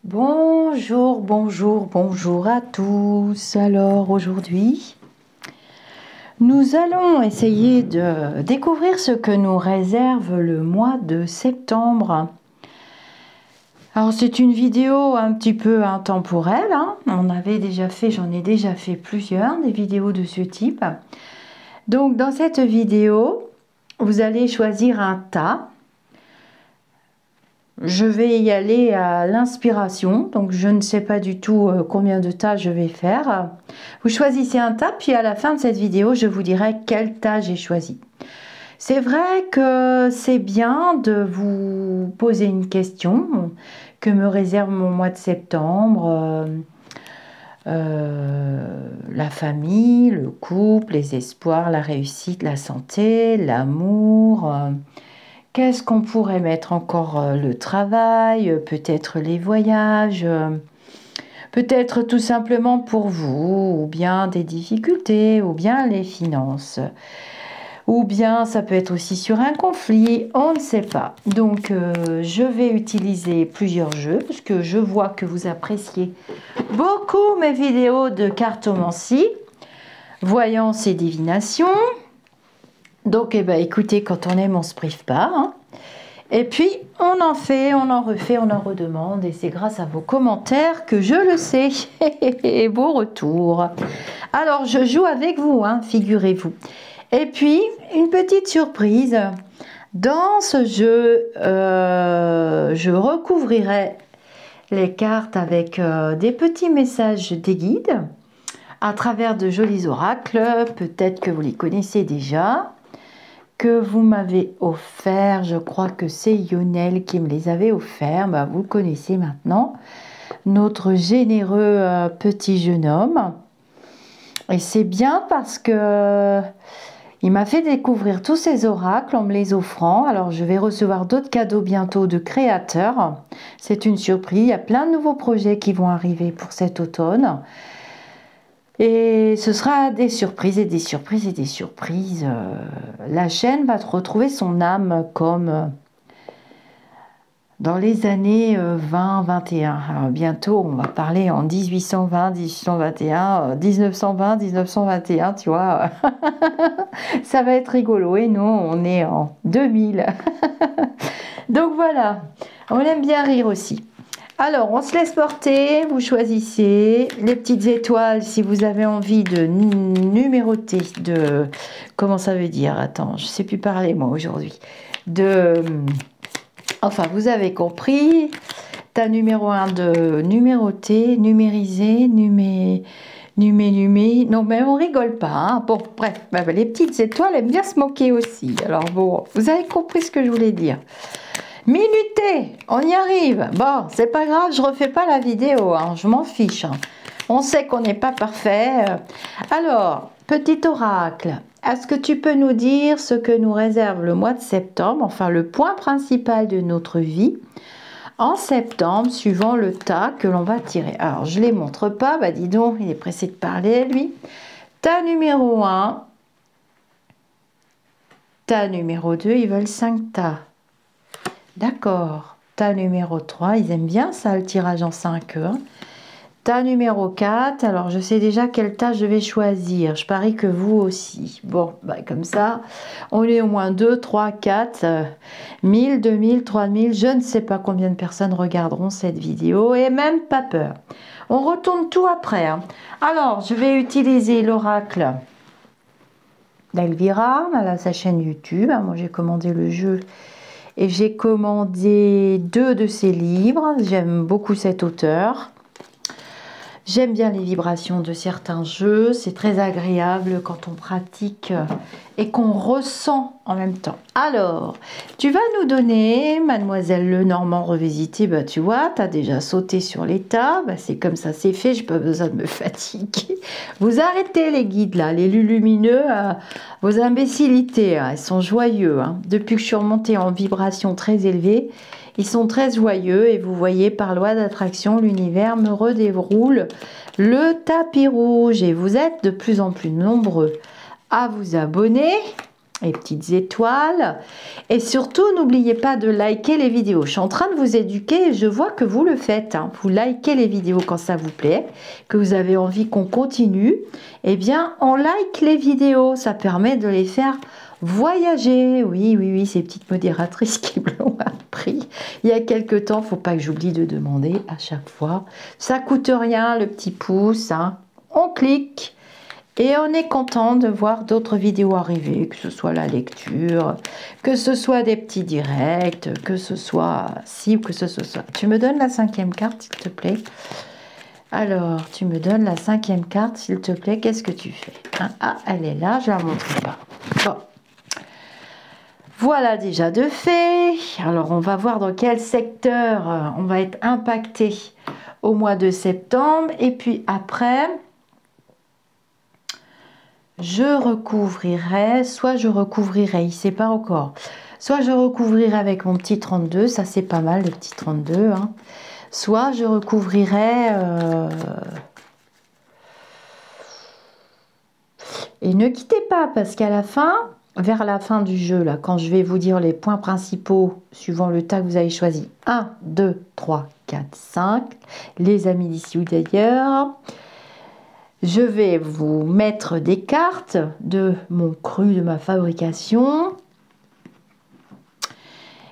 Bonjour, bonjour, bonjour à tous. Alors aujourd'hui, nous allons essayer de découvrir ce que nous réserve le mois de septembre. Alors c'est une vidéo un petit peu intemporelle, hein. J'en ai déjà fait plusieurs, des vidéos de ce type. Donc dans cette vidéo, vous allez choisir un tas. Je vais y aller à l'inspiration, donc je ne sais pas du tout combien de tas je vais faire. Vous choisissez un tas, puis à la fin de cette vidéo, je vous dirai quel tas j'ai choisi. C'est vrai que c'est bien de vous poser une question que me réserve mon mois de septembre. La famille, le couple, les espoirs, la réussite, la santé, l'amour. Qu'est-ce qu'on pourrait mettre encore? Le travail, peut-être les voyages, peut-être tout simplement pour vous, ou bien des difficultés, ou bien les finances. Ou bien ça peut être aussi sur un conflit, on ne sait pas. Donc je vais utiliser plusieurs jeux, parce que je vois que vous appréciez beaucoup mes vidéos de cartomancie, voyance et divination. Donc, écoutez, quand on aime, on ne se prive pas. Hein. Et puis, on en fait, on en refait, on en redemande. Et c'est grâce à vos commentaires que je le sais. Et vos retours. Alors, je joue avec vous, hein, figurez-vous. Et puis, une petite surprise. Dans ce jeu, je recouvrirai les cartes avec des petits messages des guides à travers de jolis oracles. Peut-être que vous les connaissez déjà, que vous m'avez offert. Je crois que c'est Lionel qui me les avait offerts. Vous le connaissez maintenant, notre généreux petit jeune homme. Et c'est bien parce que il m'a fait découvrir tous ces oracles en me les offrant. Alors je vais recevoir d'autres cadeaux bientôt de créateurs. C'est une surprise. Il y a plein de nouveaux projets qui vont arriver pour cet automne. Et ce sera des surprises et des surprises et des surprises. La chaîne va retrouver son âme comme dans les années 20-21. Alors bientôt, on va parler en 1820, 1821, 1920, 1921, tu vois. Ça va être rigolo. Et nous, on est en 2000. Donc voilà, on aime bien rire aussi. Alors, on se laisse porter, vous choisissez les petites étoiles si vous avez envie de numéroter, de... Comment ça veut dire? Attends, je ne sais plus parler moi aujourd'hui. Enfin, vous avez compris. Tas numéro 1 de numéroter, numériser, non, mais on rigole pas. Hein. Bon, bref, les petites étoiles aiment bien se moquer aussi. Alors bon, vous avez compris ce que je voulais dire. Minuté, on y arrive. Bon, c'est pas grave, je refais pas la vidéo, hein, je m'en fiche. Hein. On sait qu'on n'est pas parfait. Alors, petit oracle, est-ce que tu peux nous dire ce que nous réserve le mois de septembre, enfin le point principal de notre vie, en septembre, suivant le tas que l'on va tirer? Alors, je ne les montre pas, dis donc, il est pressé de parler, lui. Tas numéro 1, tas numéro 2, ils veulent 5 tas. D'accord. Tas numéro 3, ils aiment bien ça, le tirage en 5. Hein. Tas numéro 4, alors je sais déjà quel tas je vais choisir. Je parie que vous aussi. Bon, comme ça, on est au moins 2, 3, 4, 1000, 2000, 3000. Je ne sais pas combien de personnes regarderont cette vidéo et même pas peur. On retourne tout après. Hein. Alors, je vais utiliser l'oracle d'Elvira, sa chaîne YouTube. Moi, j'ai commandé le jeu. Et j'ai commandé 2 de ses livres. J'aime beaucoup cet auteur. J'aime bien les vibrations de certains jeux. C'est très agréable quand on pratique et qu'on ressent en même temps. Alors, tu vas nous donner, Mademoiselle Lenormand revisité. Tu vois, tu as déjà sauté sur les tas. C'est comme ça, c'est fait. Je n'ai pas besoin de me fatiguer. Vous arrêtez les guides, là, les lumineux, vos imbécilités. Hein, ils sont joyeux. Hein. Depuis que je suis remontée en vibration très élevée, ils sont très joyeux et vous voyez, par loi d'attraction, l'univers me redéroule le tapis rouge et vous êtes de plus en plus nombreux à vous abonner. les petites étoiles. Et surtout, n'oubliez pas de liker les vidéos. Je suis en train de vous éduquer et je vois que vous le faites. Hein. Vous likez les vidéos quand ça vous plaît, que vous avez envie qu'on continue. Eh bien, on like les vidéos. Ça permet de les faire voyager. Oui, oui, oui, ces petites modératrices qui me l'ont appris il y a quelques temps. Faut pas que j'oublie de demander à chaque fois. Ça coûte rien, le petit pouce. Hein. On clique. Et on est content de voir d'autres vidéos arriver, que ce soit la lecture, que ce soit des petits directs, que ce soit ci ou que ce soit. Tu me donnes la 5e carte, s'il te plaît. Alors, tu me donnes la 5e carte, s'il te plaît. Qu'est-ce que tu fais? Ah, elle est là, je ne la montre pas. Bon. Voilà déjà de fait. Alors, on va voir dans quel secteur on va être impacté au mois de septembre. Et puis après... je recouvrirai, soit je recouvrirai, il ne sait pas encore, soit je recouvrirai avec mon petit 32, ça c'est pas mal le petit 32, hein. Soit je recouvrirai, et ne quittez pas parce qu'à la fin, vers la fin du jeu, là, quand je vais vous dire les points principaux, suivant le tas que vous avez choisi, 1, 2, 3, 4, 5, les amis d'ici ou d'ailleurs, je vais vous mettre des cartes de mon cru, de ma fabrication.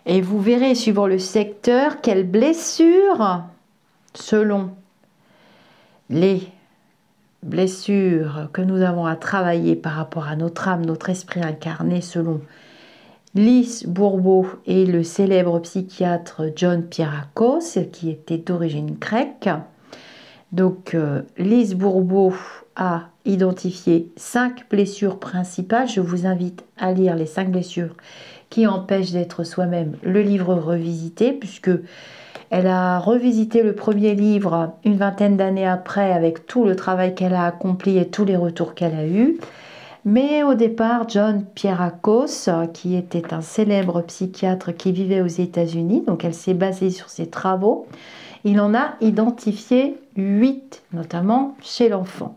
Et vous verrez, suivant le secteur, quelles blessures, selon les blessures que nous avons à travailler par rapport à notre âme, notre esprit incarné, selon Lise Bourbeau et le célèbre psychiatre John Pierrakos, qui était d'origine grecque. Donc, Lise Bourbeau a identifié 5 blessures principales. Je vous invite à lire les 5 blessures qui empêchent d'être soi-même, le livre revisité, puisque elle a revisité le premier livre une vingtaine d'années après avec tout le travail qu'elle a accompli et tous les retours qu'elle a eus. Mais au départ, John Pierrakos, qui était un célèbre psychiatre qui vivait aux États-Unis, donc elle s'est basée sur ses travaux, il en a identifié 8, notamment chez l'enfant.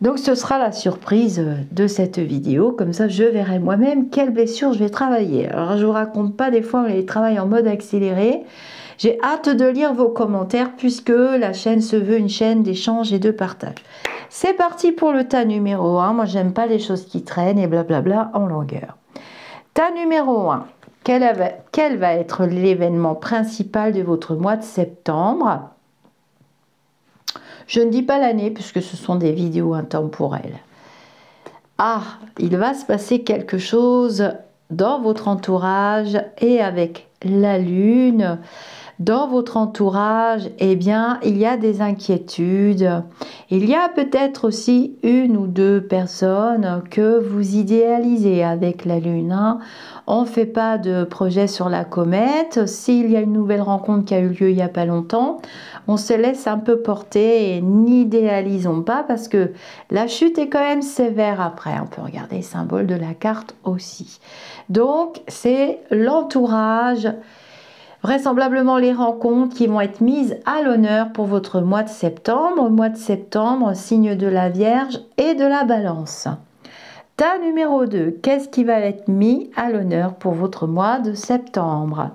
Donc ce sera la surprise de cette vidéo, comme ça je verrai moi-même quelle blessure je vais travailler. Alors je ne vous raconte pas, des fois on les travaille en mode accéléré. J'ai hâte de lire vos commentaires puisque la chaîne se veut une chaîne d'échange et de partage. C'est parti pour le tas numéro 1. Moi j'aime pas les choses qui traînent et blablabla en longueur. Tas numéro 1. Quel va être l'événement principal de votre mois de septembre? Je ne dis pas l'année puisque ce sont des vidéos intemporelles. Ah, il va se passer quelque chose dans votre entourage et avec la lune. Dans votre entourage, eh bien, il y a des inquiétudes. Il y a peut-être aussi une ou deux personnes que vous idéalisez avec la lune. Hein. On ne fait pas de projet sur la comète. S'il y a une nouvelle rencontre qui a eu lieu il n'y a pas longtemps, on se laisse un peu porter et n'idéalisons pas parce que la chute est quand même sévère après. On peut regarder les symboles de la carte aussi. Donc, c'est l'entourage. Vraisemblablement les rencontres qui vont être mises à l'honneur pour votre mois de septembre. Mois de septembre, signe de la Vierge et de la Balance. Tas numéro 2, qu'est-ce qui va être mis à l'honneur pour votre mois de septembre?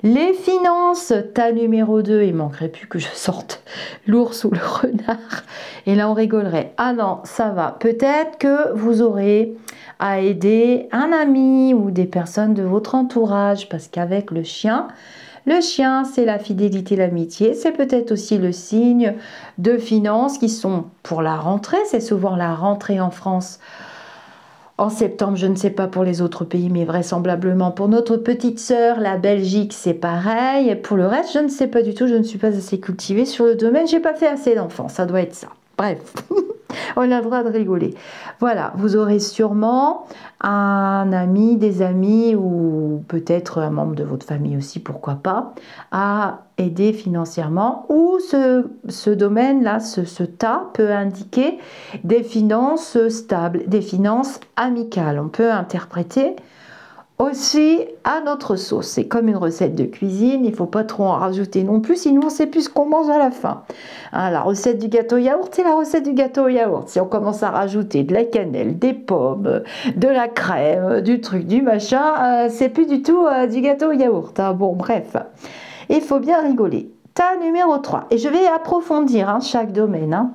Les finances, tas numéro 2, il manquerait plus que je sorte l'ours ou le renard. Et là, on rigolerait. Ah non, ça va. Peut-être que vous aurez à aider un ami ou des personnes de votre entourage parce qu'avec le chien, c'est la fidélité, l'amitié. C'est peut-être aussi le signe de finances qui sont pour la rentrée. C'est souvent la rentrée en France. En septembre, je ne sais pas pour les autres pays, mais vraisemblablement pour notre petite sœur, la Belgique, c'est pareil. Et pour le reste, je ne sais pas du tout, je ne suis pas assez cultivée sur le domaine, j'ai pas fait assez d'enfants, ça doit être ça. Bref, on a le droit de rigoler. Voilà, vous aurez sûrement un ami, des amis ou peut-être un membre de votre famille aussi, pourquoi pas, à aider financièrement. Ou ce domaine-là, ce tas peut indiquer des finances stables, des finances amicales. On peut interpréter aussi à notre sauce. C'est comme une recette de cuisine, il ne faut pas trop en rajouter non plus, sinon on ne sait plus ce qu'on mange à la fin. Hein, la recette du gâteau au yaourt, c'est la recette du gâteau au yaourt. Si on commence à rajouter de la cannelle, des pommes, de la crème, du truc, du machin, c'est plus du tout du gâteau au yaourt. Hein. Bon, bref, il faut bien rigoler. Tas numéro 3, et je vais approfondir chaque domaine. Hein.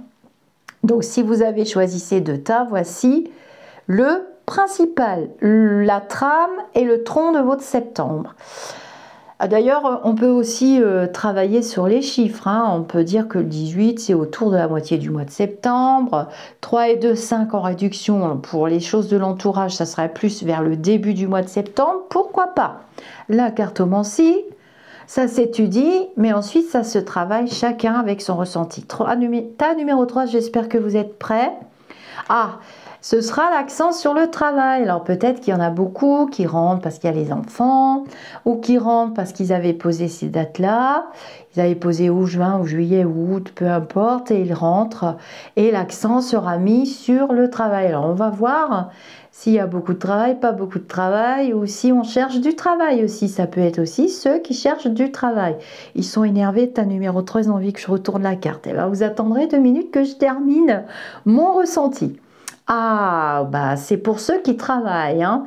Donc si vous avez choisi ces deux tas, voici le principal, la trame et le tronc de votre septembre. D'ailleurs, on peut aussi travailler sur les chiffres. Hein. On peut dire que le 18, c'est autour de la moitié du mois de septembre. 3 et 2, 5 en réduction. Pour les choses de l'entourage, ça serait plus vers le début du mois de septembre. Pourquoi pas? La cartomancie, ça s'étudie, mais ensuite, ça se travaille chacun avec son ressenti. Tas numéro 3, j'espère que vous êtes prêts. Ah, ce sera l'accent sur le travail. Alors peut-être qu'il y en a beaucoup qui rentrent parce qu'il y a les enfants ou qui rentrent parce qu'ils avaient posé ces dates-là. Ils avaient posé ou juin ou juillet ou août, peu importe, et ils rentrent. Et l'accent sera mis sur le travail. Alors on va voir s'il y a beaucoup de travail, pas beaucoup de travail, ou si on cherche du travail aussi. Ça peut être aussi ceux qui cherchent du travail. Ils sont énervés, tas numéro 3, ils ont envie que je retourne la carte. Et bien vous attendrez 2 minutes que je termine mon ressenti. Ah, bah c'est pour ceux qui travaillent. Hein.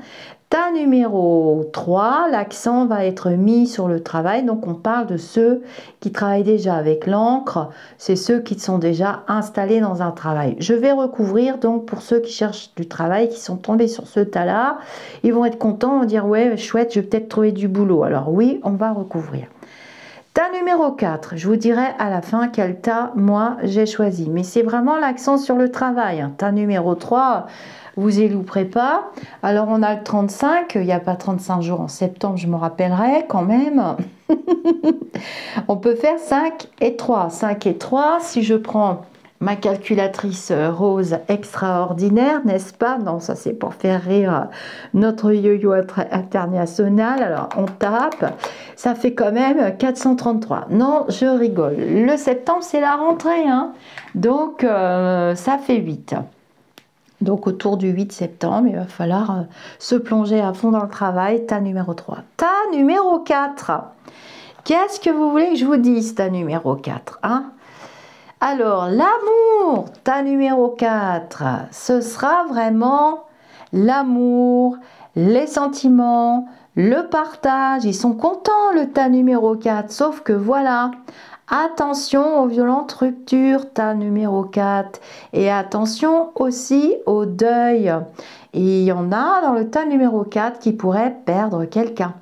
Tas numéro 3, l'accent va être mis sur le travail. Donc on parle de ceux qui travaillent déjà avec l'encre. C'est ceux qui sont déjà installés dans un travail. Je vais recouvrir donc pour ceux qui cherchent du travail, qui sont tombés sur ce tas-là. Ils vont être contents, vont dire ouais, chouette, je vais peut-être trouver du boulot. Alors oui, on va recouvrir. Tas numéro 4, je vous dirai à la fin quel tas moi j'ai choisi. Mais c'est vraiment l'accent sur le travail. Hein. Tas numéro 3, vous y louperez pas. Alors on a le 35, il n'y a pas 35 jours en septembre, je me rappellerai quand même. On peut faire 5 et 3. 5 et 3, si je prends ma calculatrice rose extraordinaire, n'est-ce pas? Non, ça c'est pour faire rire notre yo-yo international. Alors on tape, ça fait quand même 433. Non, je rigole. Le septembre c'est la rentrée, hein. Donc ça fait 8. Donc autour du 8 septembre, il va falloir se plonger à fond dans le travail. Tas numéro 3. Tas numéro 4. Qu'est-ce que vous voulez que je vous dise, tas numéro 4, hein? Alors, l'amour, tas numéro 4, ce sera vraiment l'amour, les sentiments, le partage. Ils sont contents, le tas numéro 4, sauf que voilà, attention aux violentes ruptures, tas numéro 4, et attention aussi au deuil. Et il y en a dans le tas numéro 4 qui pourraient perdre quelqu'un.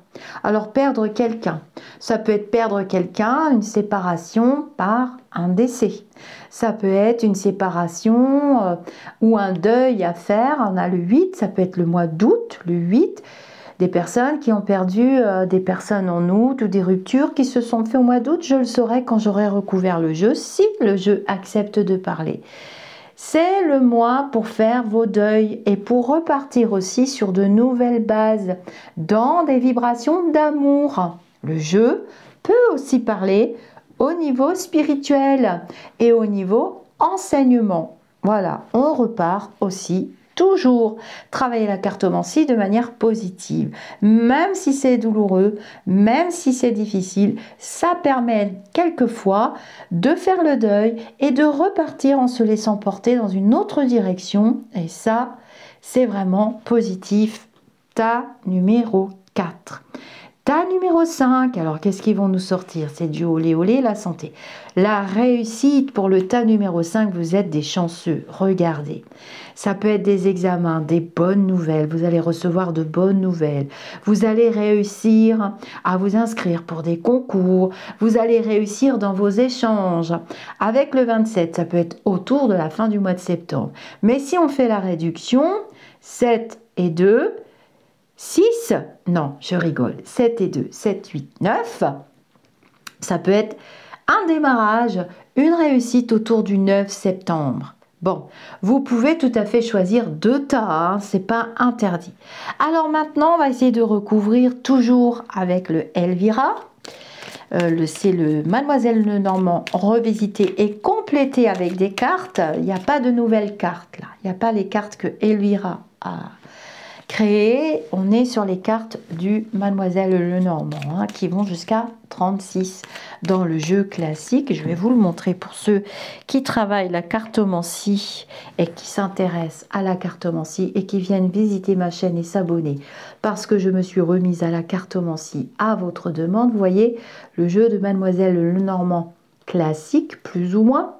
Alors, perdre quelqu'un, ça peut être perdre quelqu'un, une séparation par un décès. Ça peut être une séparation ou un deuil à faire. On a le 8, ça peut être le mois d'août, le 8. Des personnes qui ont perdu des personnes en août ou des ruptures qui se sont faites au mois d'août. Je le saurai quand j'aurai recouvert le jeu, si le jeu accepte de parler. C'est le mois pour faire vos deuils et pour repartir aussi sur de nouvelles bases dans des vibrations d'amour. Le jeu peut aussi parler au niveau spirituel et au niveau enseignement. Voilà, on repart aussi toujours travailler la cartomancie de manière positive. Même si c'est douloureux, même si c'est difficile, ça permet quelquefois de faire le deuil et de repartir en se laissant porter dans une autre direction. Et ça, c'est vraiment positif. Tas numéro 4. Tas numéro 5, alors qu'est-ce qu'ils vont nous sortir? C'est du olé olé, la santé. La réussite pour le tas numéro 5, vous êtes des chanceux. Regardez, ça peut être des examens, des bonnes nouvelles. Vous allez recevoir de bonnes nouvelles. Vous allez réussir à vous inscrire pour des concours. Vous allez réussir dans vos échanges. Avec le 27, ça peut être autour de la fin du mois de septembre. Mais si on fait la réduction, 7 et 2... 6, non, je rigole, 7 et 2, 7, 8, 9, ça peut être un démarrage, une réussite autour du 9 septembre. Bon, vous pouvez tout à fait choisir 2 tas, hein, c'est pas interdit. Alors maintenant, on va essayer de recouvrir toujours avec le Elvira. C'est le Mademoiselle Lenormand revisité et complété avec des cartes. Il n'y a pas de nouvelles cartes là, il n'y a pas les cartes que Elvira a créer. On est sur les cartes du Mademoiselle Lenormand, hein, qui vont jusqu'à 36 dans le jeu classique. Je vais vous le montrer pour ceux qui travaillent la cartomancie et qui s'intéressent à la cartomancie et qui viennent visiter ma chaîne et s'abonner parce que je me suis remise à la cartomancie à votre demande. Vous voyez, le jeu de Mademoiselle Lenormand classique, plus ou moins,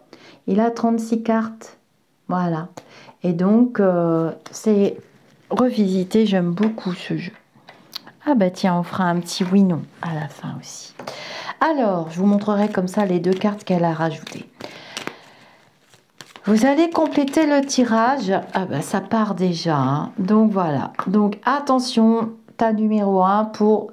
il a 36 cartes. Voilà. Et donc, c'est revisité. J'aime beaucoup ce jeu. Ah bah tiens, on fera un petit oui-non à la fin aussi. Alors, je vous montrerai comme ça les deux cartes qu'elle a rajoutées. Vous allez compléter le tirage. Ah bah ça part déjà, hein. Donc voilà. Donc attention, tas numéro 1 pour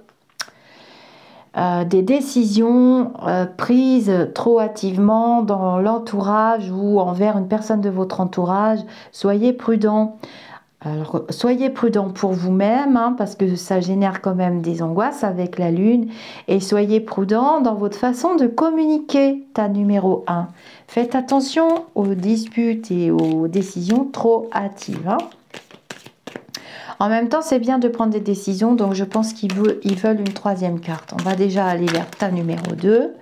des décisions prises trop hâtivement dans l'entourage ou envers une personne de votre entourage. Soyez prudent. Alors, soyez prudent pour vous-même, hein, parce que ça génère quand même des angoisses avec la lune. Et soyez prudent dans votre façon de communiquer, tas numéro 1. Faites attention aux disputes et aux décisions trop hâtives, hein. En même temps, c'est bien de prendre des décisions, donc je pense qu'ils veulent une troisième carte. On va déjà aller vers tas numéro 2.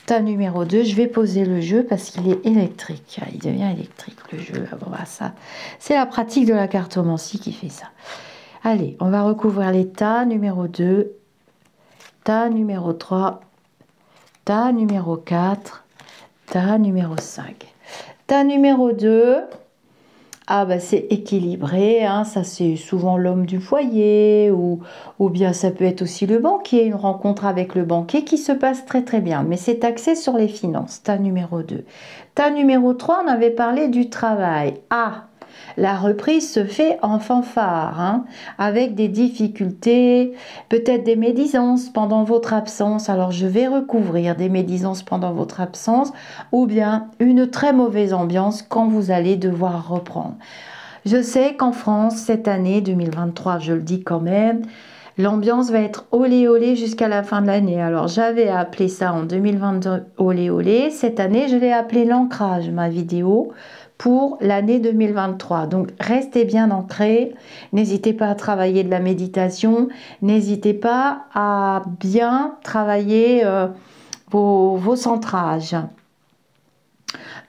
Tas numéro 2, je vais poser le jeu parce qu'il est électrique. Il devient électrique le jeu. Bon, bah, ça, c'est la pratique de la cartomancie qui fait ça. Allez, on va recouvrir les tas numéro 2, tas numéro 3, tas numéro 4, tas numéro 5. Tas numéro 2, ah bah c'est équilibré, hein, ça c'est souvent l'homme du foyer ou bien ça peut être aussi le banquier, une rencontre avec le banquier qui se passe très très bien, mais c'est axé sur les finances, tas numéro 2. Tas numéro 3, on avait parlé du travail. Ah, la reprise se fait en fanfare, hein, avec des difficultés, peut-être des médisances pendant votre absence. Alors je vais recouvrir des médisances pendant votre absence ou bien une très mauvaise ambiance quand vous allez devoir reprendre. Je sais qu'en France, cette année 2023, je le dis quand même, l'ambiance va être olé olé jusqu'à la fin de l'année. Alors j'avais appelé ça en 2022 olé olé. Cette année, je l'ai appelé l'ancrage, ma vidéo, pour l'année 2023. Donc restez bien ancrés, n'hésitez pas à travailler de la méditation, n'hésitez pas à bien travailler vos centrages.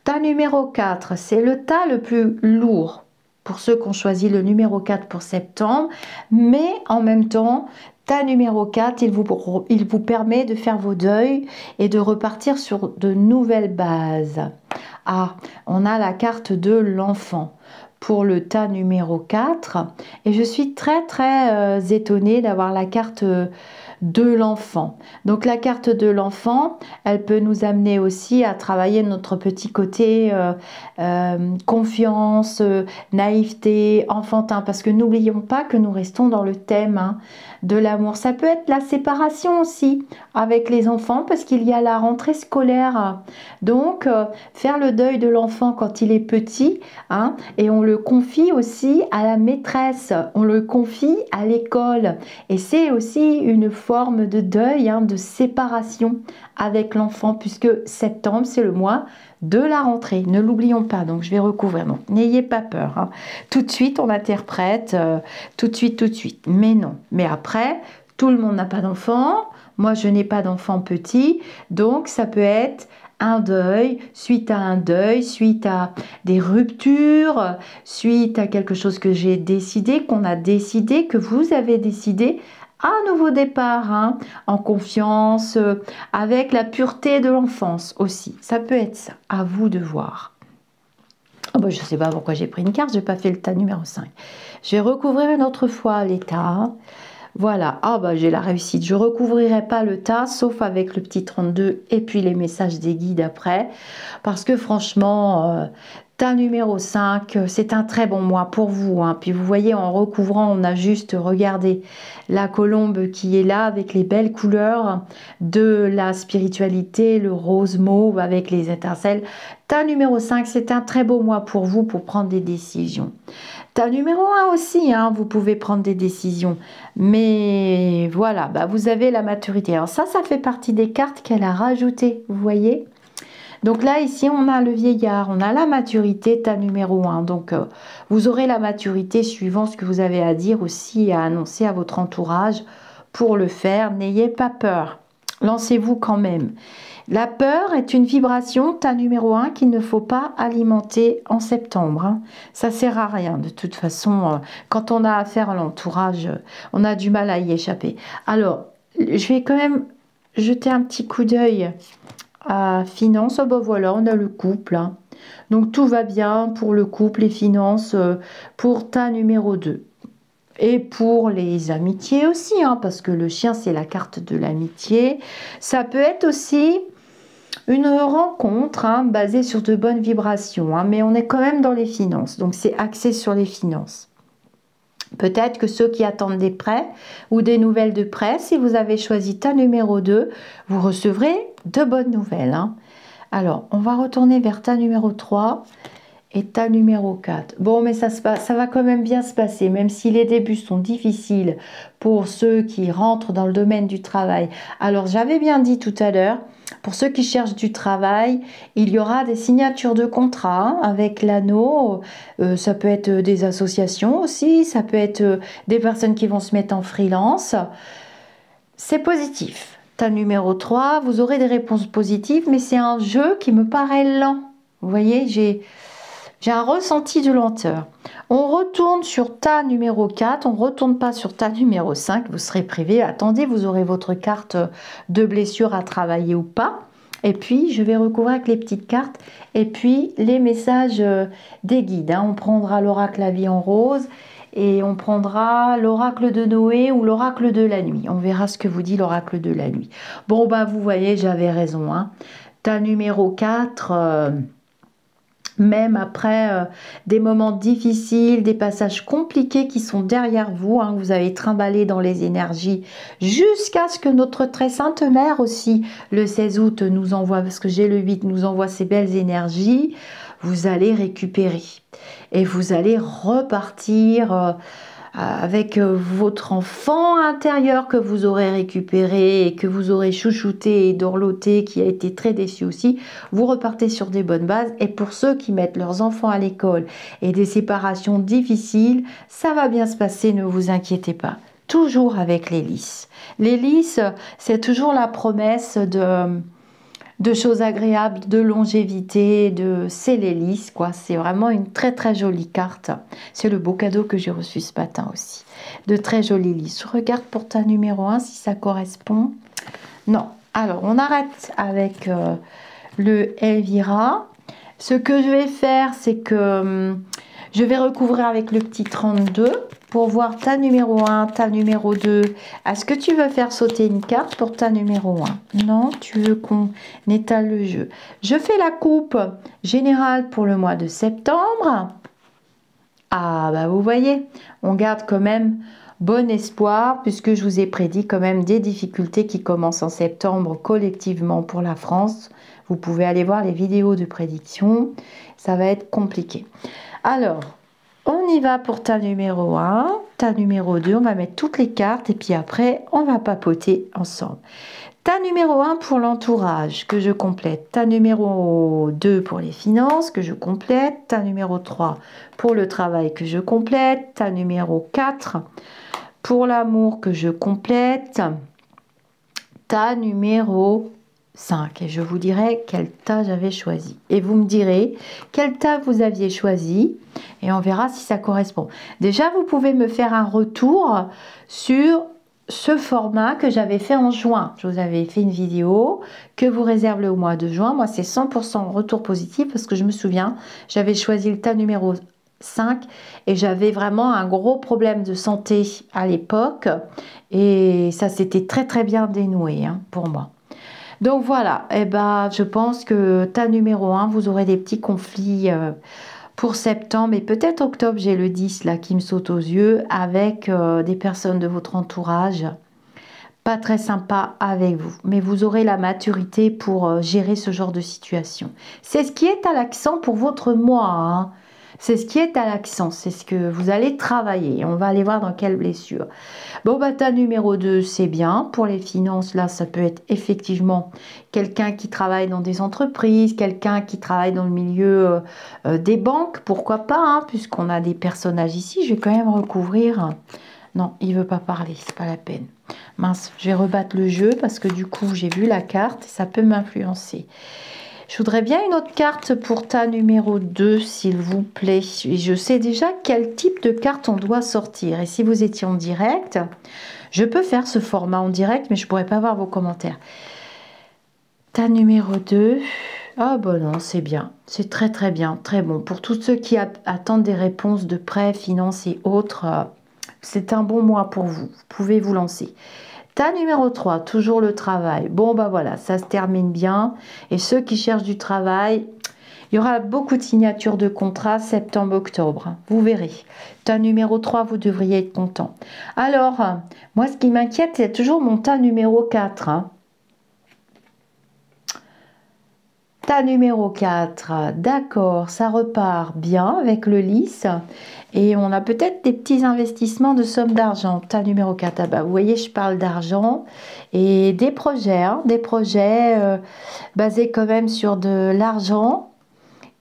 Tas numéro 4, c'est le tas le plus lourd pour ceux qui ont choisi le numéro 4 pour septembre, mais en même temps, tas numéro 4, il vous permet de faire vos deuils et de repartir sur de nouvelles bases. Ah, on a la carte de l'enfant pour le tas numéro 4 et je suis très très étonnée d'avoir la carte de l'enfant. Donc la carte de l'enfant, elle peut nous amener aussi à travailler notre petit côté confiance, naïveté, enfantin, parce que n'oublions pas que nous restons dans le thème, hein, de l'amour. Ça peut être la séparation aussi avec les enfants parce qu'il y a la rentrée scolaire. Donc faire le deuil de l'enfant quand il est petit, hein, et on le confie aussi à la maîtresse, on le confie à l'école et c'est aussi une forme de deuil, hein, de séparation avec l'enfant puisque septembre c'est le mois de la rentrée, ne l'oublions pas. Donc je vais recouvrir, donc n'ayez pas peur, hein. Tout de suite on interprète, tout de suite, mais non, mais après tout le monde n'a pas d'enfant, moi je n'ai pas d'enfant petit, donc ça peut être un deuil, suite à des ruptures, suite à quelque chose que j'ai décidé, qu'on a décidé, que vous avez décidé, un nouveau départ, hein, en confiance, avec la pureté de l'enfance aussi. Ça peut être ça, à vous de voir. Oh ben, je ne sais pas pourquoi j'ai pris une carte, je n'ai pas fait le tas numéro 5. Je vais recouvrir une autre fois l'état. Voilà, ah bah j'ai la réussite. Je ne recouvrirai pas le tas, sauf avec le petit 32 et puis les messages des guides après. Parce que franchement, tas numéro 5, c'est un très bon mois pour vous, hein. Puis vous voyez, en recouvrant, on a juste regardé la colombe qui est là avec les belles couleurs de la spiritualité, le rose mauve avec les étincelles. Tas numéro 5, c'est un très beau mois pour vous pour prendre des décisions. Tas numéro 1 aussi, hein, vous pouvez prendre des décisions. Mais voilà, bah vous avez la maturité. Alors ça fait partie des cartes qu'elle a rajoutées, vous voyez. Donc là, ici, on a le vieillard, on a la maturité, tas numéro 1. Donc, vous aurez la maturité suivant ce que vous avez à dire aussi et à annoncer à votre entourage pour le faire. N'ayez pas peur. Lancez-vous quand même. La peur est une vibration, tas numéro 1, qu'il ne faut pas alimenter en septembre. Hein. Ça sert à rien. De toute façon, quand on a affaire à l'entourage, on a du mal à y échapper. Alors, je vais quand même jeter un petit coup d'œil à finances. Oh ben voilà, on a le couple. Hein. Donc, tout va bien pour le couple, les finances, pour tas numéro 2. Et pour les amitiés aussi, hein, parce que le chien, c'est la carte de l'amitié. Ça peut être aussi une rencontre hein, basée sur de bonnes vibrations, hein, mais on est quand même dans les finances, donc c'est axé sur les finances. Peut-être que ceux qui attendent des prêts ou des nouvelles de prêts, si vous avez choisi tas numéro 2, vous recevrez de bonnes nouvelles. Hein. Alors, on va retourner vers tas numéro 3 et tas numéro 4. Bon, mais ça va quand même bien se passer, même si les débuts sont difficiles pour ceux qui rentrent dans le domaine du travail. Alors, j'avais bien dit tout à l'heure, pour ceux qui cherchent du travail, il y aura des signatures de contrats hein, avec l'anneau. Ça peut être des associations aussi, ça peut être des personnes qui vont se mettre en freelance. C'est positif. Tas numéro 3, vous aurez des réponses positives, mais c'est un jeu qui me paraît lent. Vous voyez, j'ai un ressenti de lenteur. On retourne sur tas numéro 4, on ne retourne pas sur tas numéro 5, vous serez privé. Attendez, vous aurez votre carte de blessure à travailler ou pas. Et puis, je vais recouvrir avec les petites cartes. Et puis, les messages des guides. Hein. On prendra l'oracle La vie en rose et on prendra l'oracle de Noé ou l'oracle de la nuit. On verra ce que vous dit l'oracle de la nuit. Bon, bah, vous voyez, j'avais raison. Hein. Tas numéro 4... même après des moments difficiles, des passages compliqués qui sont derrière vous, hein, vous avez trimballé dans les énergies jusqu'à ce que notre très sainte mère aussi, le 16 août, nous envoie, parce que j'ai le 8, nous envoie ces belles énergies, vous allez récupérer et vous allez repartir avec votre enfant intérieur que vous aurez récupéré et que vous aurez chouchouté et dorloté, qui a été très déçu aussi, vous repartez sur des bonnes bases. Et pour ceux qui mettent leurs enfants à l'école et des séparations difficiles, ça va bien se passer, ne vous inquiétez pas. Toujours avec l'hélice. L'hélice, c'est toujours la promesse de choses agréables, de longévité, c'est l'hélice, quoi. C'est vraiment une très très jolie carte. C'est le beau cadeau que j'ai reçu ce matin aussi. De très jolies hélices. Je regarde pour ta numéro 1 si ça correspond. Non. Alors, on arrête avec le Elvira. Ce que je vais faire, c'est que je vais recouvrir avec le petit 32 pour voir ta numéro 1, ta numéro 2. Est-ce que tu veux faire sauter une carte pour ta numéro 1? Non, tu veux qu'on étale le jeu. Je fais la coupe générale pour le mois de septembre. Ah, bah vous voyez, on garde quand même bon espoir puisque je vous ai prédit quand même des difficultés qui commencent en septembre collectivement pour la France. Vous pouvez aller voir les vidéos de prédiction. Ça va être compliqué. Alors, on y va pour ta numéro 1, ta numéro 2, on va mettre toutes les cartes et puis après, on va papoter ensemble. Ta numéro 1 pour l'entourage que je complète, ta numéro 2 pour les finances que je complète, ta numéro 3 pour le travail que je complète, ta numéro 4 pour l'amour que je complète, ta numéro 5 et je vous dirai quel tas j'avais choisi et vous me direz quel tas vous aviez choisi et on verra si ça correspond. Déjà vous pouvez me faire un retour sur ce format que j'avais fait en juin. Je vous avais fait une vidéo que vous réservez au mois de juin. Moi c'est 100% retour positif parce que je me souviens j'avais choisi le tas numéro 5 et j'avais vraiment un gros problème de santé à l'époque et ça s'était très très bien dénoué hein, pour moi. Donc voilà, eh ben, je pense que ta numéro 1, vous aurez des petits conflits pour septembre et peut-être octobre, j'ai le 10 là qui me saute aux yeux avec des personnes de votre entourage. Pas très sympa avec vous, mais vous aurez la maturité pour gérer ce genre de situation. C'est ce qui est à l'accent pour votre mois. Hein. C'est ce qui est à l'accent, c'est ce que vous allez travailler. On va aller voir dans quelle blessure. Bon, bah, ta numéro 2, c'est bien. Pour les finances, là, ça peut être effectivement quelqu'un qui travaille dans des entreprises, quelqu'un qui travaille dans le milieu des banques, pourquoi pas, hein, puisqu'on a des personnages ici. Je vais quand même recouvrir. Non, il veut pas parler, c'est pas la peine. Mince, je vais rebattre le jeu parce que du coup, j'ai vu la carte et ça peut m'influencer. Je voudrais bien une autre carte pour ta numéro 2, s'il vous plaît. Et je sais déjà quel type de carte on doit sortir. Et si vous étiez en direct, je peux faire ce format en direct, mais je ne pourrais pas voir vos commentaires. Ta numéro 2. Ah bon non, c'est bien. C'est très très bien, très bon. Pour tous ceux qui attendent des réponses de prêts, finances et autres, c'est un bon mois pour vous. Vous pouvez vous lancer. Ta numéro 3, toujours le travail. Bon, bah voilà, ça se termine bien. Et ceux qui cherchent du travail, il y aura beaucoup de signatures de contrats septembre-octobre. Vous verrez. Ta numéro 3, vous devriez être content. Alors, moi, ce qui m'inquiète, c'est toujours mon tas numéro 4. Ta numéro 4, d'accord, ça repart bien avec le lys. Et on a peut-être des petits investissements de sommes d'argent. Ta numéro 4, ah bah, vous voyez, je parle d'argent et des projets, basés quand même sur de l'argent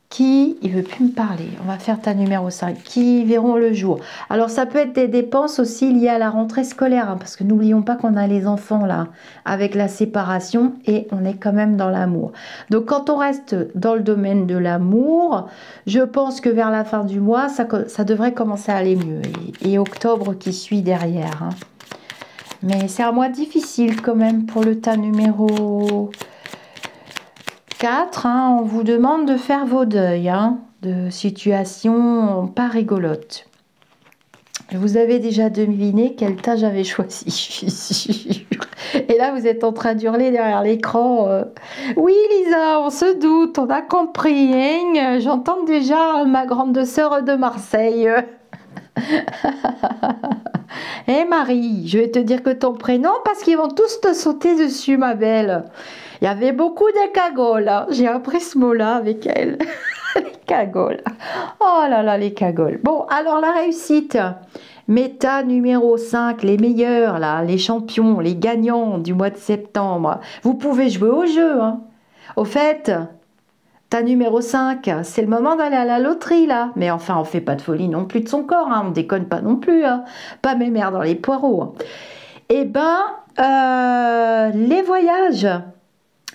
qui, il veut plus me parler, on va faire ta numéro 5, qui verront le jour. Alors ça peut être des dépenses aussi liées à la rentrée scolaire, hein, parce que n'oublions pas qu'on a les enfants là, avec la séparation, et on est quand même dans l'amour. Donc quand on reste dans le domaine de l'amour, je pense que vers la fin du mois, ça devrait commencer à aller mieux, et octobre qui suit derrière. Hein. Mais c'est un mois difficile quand même pour le tas numéro 4, hein, on vous demande de faire vos deuils, hein, de situations pas rigolotes. Vous avez déjà deviné quel tas j'avais choisi, je suis sûre. Et là, vous êtes en train d'hurler derrière l'écran. Oui, Lisa, on se doute, on a compris. Hein, j'entends déjà ma grande sœur de Marseille. Eh Marie, je vais te dire que ton prénom, parce qu'ils vont tous te sauter dessus, ma belle. Il y avait beaucoup de cagoles. Hein. J'ai appris ce mot-là avec elle. Les cagoles. Oh là là, les cagoles. Bon, alors la réussite. Méta numéro 5, les meilleurs, là, les champions, les gagnants du mois de septembre. Vous pouvez jouer au jeu. Hein. Au fait, ta numéro 5, c'est le moment d'aller à la loterie, là. Mais enfin, on fait pas de folie non plus de son corps. Hein. On déconne pas non plus. Hein. Pas mes mères dans les poireaux. Hein. Eh ben, les voyages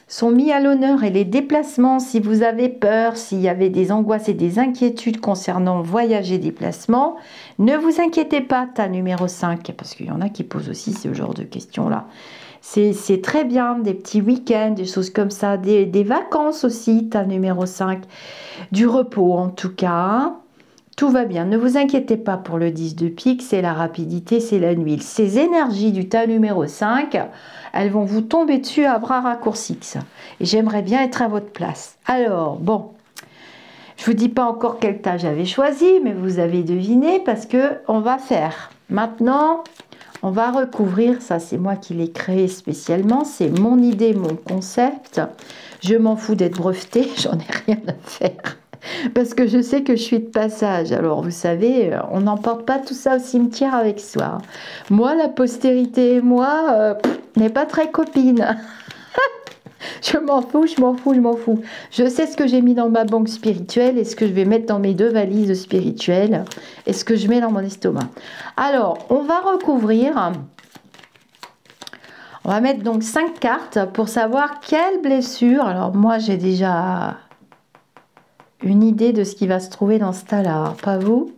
sont mis à l'honneur et les déplacements, si vous avez peur, s'il y avait des angoisses et des inquiétudes concernant voyager, déplacement, ne vous inquiétez pas, ta numéro 5, parce qu'il y en a qui posent aussi ce genre de questions-là. C'est très bien, des petits week-ends, des choses comme ça, des vacances aussi, ta numéro 5, du repos en tout cas. Tout va bien, ne vous inquiétez pas pour le 10 de pique, c'est la rapidité, c'est la nuit. Ces énergies du tas numéro 5, elles vont vous tomber dessus à bras raccourcis. Et j'aimerais bien être à votre place. Alors, bon, je ne vous dis pas encore quel tas j'avais choisi, mais vous avez deviné parce que on va faire. Maintenant, on va recouvrir, ça c'est moi qui l'ai créé spécialement, c'est mon idée, mon concept. Je m'en fous d'être brevetée, j'en ai rien à faire. Parce que je sais que je suis de passage. Alors, vous savez, on n'emporte pas tout ça au cimetière avec soi. Moi, la postérité et moi, n'est pas très copine. Je m'en fous, je m'en fous, je m'en fous. Je sais ce que j'ai mis dans ma banque spirituelle et ce que je vais mettre dans mes 2 valises spirituelles et ce que je mets dans mon estomac. Alors, on va recouvrir. On va mettre donc 5 cartes pour savoir quelle blessure. Alors, moi, j'ai déjà une idée de ce qui va se trouver dans ce tas-là, pas vous?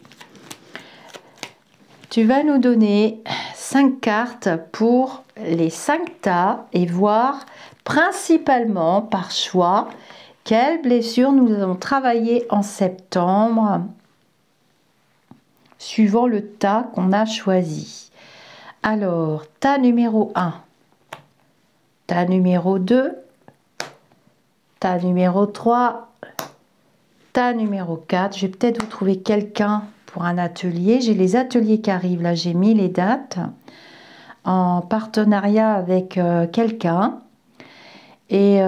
Tu vas nous donner 5 cartes pour les 5 tas et voir principalement par choix quelles blessures nous allons travailler en septembre suivant le tas qu'on a choisi. Alors, tas numéro 1, tas numéro 2, tas numéro 3, tas numéro 4, je vais peut-être vous trouver quelqu'un pour un atelier. J'ai les ateliers qui arrivent, là j'ai mis les dates en partenariat avec quelqu'un. Et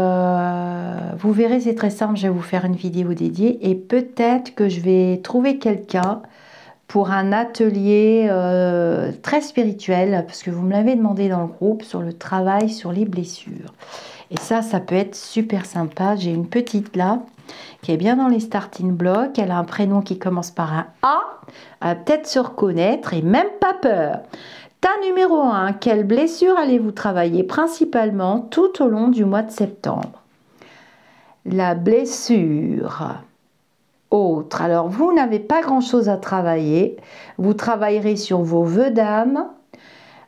Vous verrez, c'est très simple, je vais vous faire une vidéo dédiée et peut-être que je vais trouver quelqu'un pour un atelier très spirituel, parce que vous me l'avez demandé dans le groupe, sur le travail sur les blessures. Et ça peut être super sympa. J'ai une petite là, qui est bien dans les starting blocks. Elle a un prénom qui commence par un A. Elle va peut-être se reconnaître et même pas peur. Tas numéro 1, quelle blessure allez-vous travailler principalement tout au long du mois de septembre? La blessure autre. Alors, vous n'avez pas grand-chose à travailler. Vous travaillerez sur vos vœux d'âme,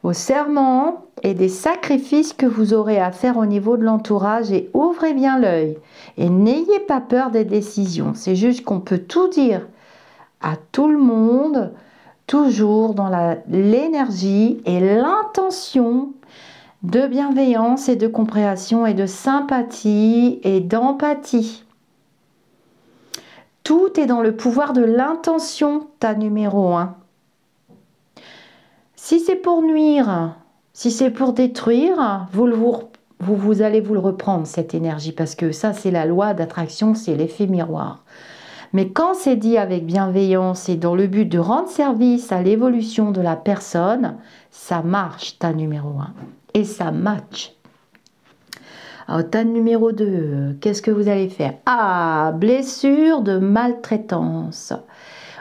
vos serments et des sacrifices que vous aurez à faire au niveau de l'entourage, et ouvrez bien l'œil. Et n'ayez pas peur des décisions. C'est juste qu'on peut tout dire à tout le monde, toujours dans l'énergie et l'intention de bienveillance et de compréhension et de sympathie et d'empathie. Tout est dans le pouvoir de l'intention, tas numéro 1. Si c'est pour nuire, si c'est pour détruire, vous allez vous le reprendre, cette énergie, parce que ça, c'est la loi d'attraction, c'est l'effet miroir. Mais quand c'est dit avec bienveillance et dans le but de rendre service à l'évolution de la personne, ça marche, tas numéro 1. Et ça match. Alors, tas numéro 2, qu'est-ce que vous allez faire? Ah, blessure de maltraitance.